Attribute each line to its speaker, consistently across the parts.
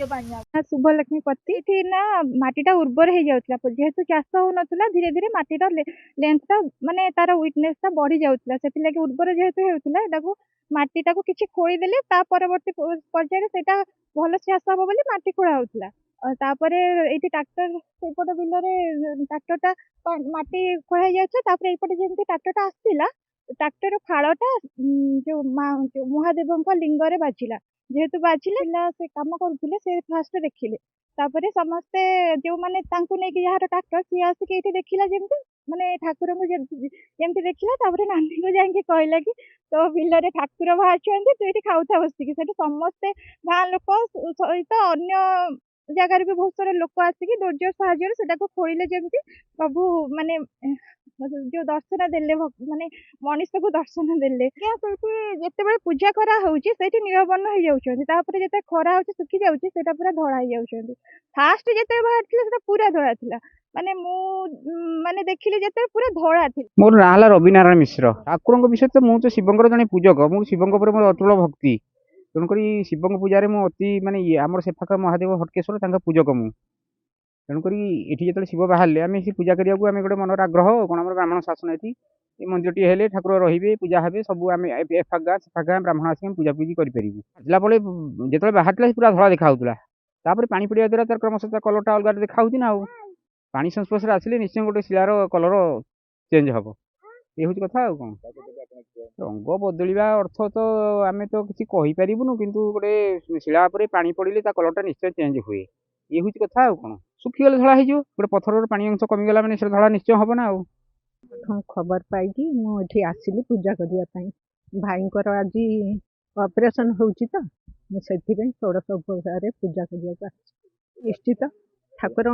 Speaker 1: शुभलक्ष्मी पति एठी ना माटीटा उर्वर हो जाउतला जेहेतु चाष होउनथला धीरे धीरे माटीर लेंथटा माने तार विटनेसटा बढ़ी जाउतला सेति लागि उर्वर जेहेतु हेउतला एटाको माटीटाको किछि खोई देले ता परवर्ती पर्याय सेटा भल चाष हबो बोली माटी खोळा होउतला तापरे एठी ट्रैक्टर सेपट बिलरे ट्रैक्टरटा माटी खोळा जाउछ तापरे एपटे जेंति ट्रैक्टरटा आस्तिला ट्रैक्टर फाळटा जो महादेवଙ୍କ लिंगरे बाजिला जेहेतु बाजिला से काम करुले से फास्ट देखिले तापरे समस्ते जो माने तांकु नेकी यार ट्रैक्टर सी आसी के देखिला जेमति माने ठाकुर को जेमति देखिला तापरे नानी को जाके कहला कि तो बिलरे ठाकुर बाहर तू ये खाऊथा बसिकी से समस्ते गाँ लोक सहित अन्य जगार भी बहुत सारा लोक आसिक दुर्जोग साहय खोले जमी प्रभु माने जो दर्शन देले माने मनुष्य को दर्शन देले जिते पूजा करा नीलबर्ण हो जाऊँगी जिते खरा हो सुखी जाऊँगी पूरा धड़ा हो फास्ट जिते बाहर पूरा धड़ा थी माने माने देखिले जिते पूरा धड़ा थी।
Speaker 2: मोर ना है रविनारायण मिश्र ठाकुर विषय तो मुझे शिवंकर जड़े पूजक मुझे शिवंक मोर अतुल भक्ति तेणुक शिवंक पूजारे मु अति माने आमर सेफाक महादेव हटकेश्वर पूजक मु तेणुक ये जो शिव बाहर आम से पूजा करने को गोटे मनर आग्रह कौन आम ब्राह्मण शासन ये मंदिर टी हेले ठाकुर रे पूजा हे सब आम एफा गाँ सेफा गाँ ब्राह्मण आसिक पूजा पूजी करें जो बाहर पूरा धड़ा देखा पानी पड़ा द्वारा तार क्रमशः कलरटा अलग देखा ना पानी संस्पर्श आसिले निश्चय गोटे शिलार कलर चेंज हम ये हूँ कथा कौन रंग बदलवा अर्थ तो आम तो किसी कहीपरूँ कितु गोटे शिला पानी पड़े कलरटा निश्चय चेंज हुए ये हूँ कथा कौन सुखीगले धड़ा हो गोटे पथर पानी अंश कमिगला मैंने धड़ा निश्चय हम ना
Speaker 3: खबर पाई मुझे आसली पूजा करने भाई आज ऑपरेशन होची तो मुझे षोड़श उपचार पूजा करने निश्चित ठाकुर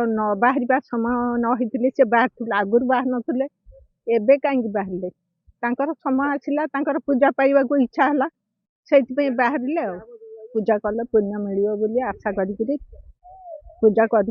Speaker 3: न बाहर समय नई से बाहर आगुरी बाहर नुले एवं कहीं बाहर समय आसला पूजा पाइबा को इच्छा है से बाहर पूजा कले पुण्य मिल आशा करी पूजा कर।